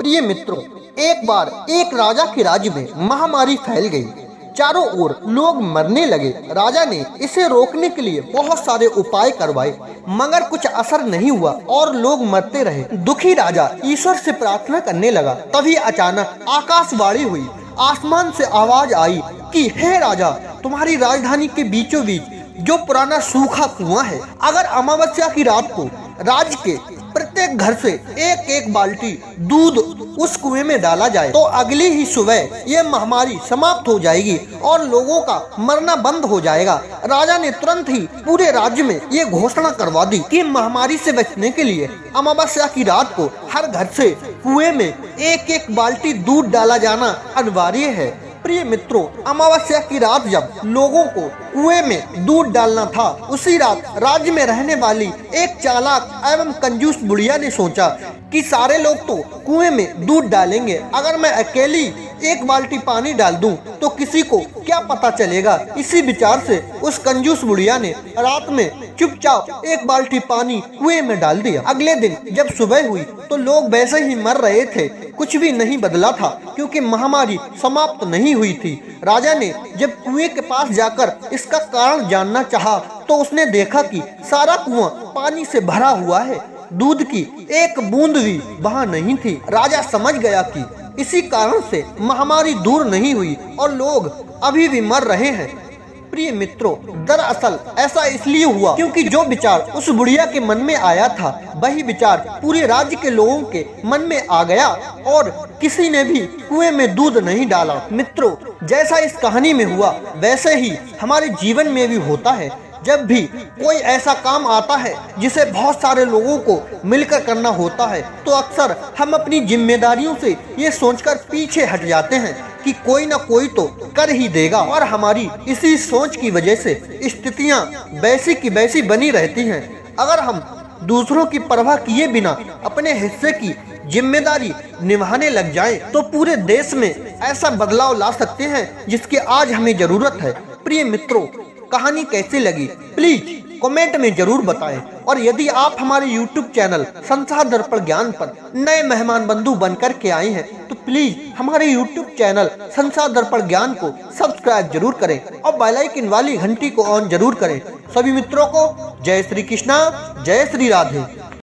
प्रिय मित्रों, एक बार एक राजा के राज्य में महामारी फैल गई। चारों ओर लोग मरने लगे। राजा ने इसे रोकने के लिए बहुत सारे उपाय करवाए, मगर कुछ असर नहीं हुआ और लोग मरते रहे। दुखी राजा ईश्वर से प्रार्थना करने लगा। तभी अचानक आकाशवाणी हुई। आसमान से आवाज आई कि हे राजा, तुम्हारी राजधानी के बीचों बीच जो पुराना सूखा कुआं है, अगर अमावस्या की रात को राज्य के प्रत्येक घर से एक एक बाल्टी दूध उस कुएं में डाला जाए तो अगली ही सुबह ये महामारी समाप्त हो जाएगी और लोगों का मरना बंद हो जाएगा। राजा ने तुरंत ही पूरे राज्य में ये घोषणा करवा दी कि महामारी से बचने के लिए अमावस्या की रात को हर घर से कुएं में एक एक बाल्टी दूध डाला जाना अनिवार्य है। प्रिय मित्रों, अमावस्या की रात जब लोगों को कुएं में दूध डालना था, उसी रात राज्य में रहने वाली एक चालाक एवं कंजूस बुढ़िया ने सोचा कि सारे लोग तो कुएं में दूध डालेंगे, अगर मैं अकेली एक बाल्टी पानी डाल दूं तो किसी को क्या पता चलेगा। इसी विचार से उस कंजूस बुढ़िया ने रात में चुपचाप एक बाल्टी पानी कुएं में डाल दिया। अगले दिन जब सुबह हुई तो लोग वैसे ही मर रहे थे, कुछ भी नहीं बदला था क्योंकि महामारी समाप्त नहीं हुई थी। राजा ने जब कुएं के पास जाकर इसका कारण जानना चाहा तो उसने देखा कि सारा कुआं पानी से भरा हुआ है, दूध की एक बूंद भी वहाँ नहीं थी। राजा समझ गया कि इसी कारण से महामारी दूर नहीं हुई और लोग अभी भी मर रहे हैं। प्रिय मित्रों, दरअसल ऐसा इसलिए हुआ क्योंकि जो विचार उस बुढ़िया के मन में आया था, वही विचार पूरे राज्य के लोगों के मन में आ गया और किसी ने भी कुएं में दूध नहीं डाला। मित्रों, जैसा इस कहानी में हुआ वैसे ही हमारे जीवन में भी होता है। जब भी कोई ऐसा काम आता है जिसे बहुत सारे लोगों को मिलकर करना होता है, तो अक्सर हम अपनी जिम्मेदारियों से ये सोचकर पीछे हट जाते हैं कि कोई ना कोई तो कर ही देगा, और हमारी इसी सोच की वजह से स्थितियां वैसी की वैसी बनी रहती हैं। अगर हम दूसरों की परवाह किए बिना अपने हिस्से की जिम्मेदारी निभाने लग जाएं, तो पूरे देश में ऐसा बदलाव ला सकते हैं जिसकी आज हमें जरूरत है। प्रिय मित्रों, कहानी कैसी लगी प्लीज कमेंट में जरूर बताएं, और यदि आप हमारे YouTube चैनल संसार दर्पण ज्ञान पर नए मेहमान बंधु बनकर के आए हैं तो प्लीज हमारे YouTube चैनल संसार दर्पण ज्ञान को सब्सक्राइब जरूर करें और बेल आइकन वाली घंटी को ऑन जरूर करें। सभी मित्रों को जय श्री कृष्णा, जय श्री राधे।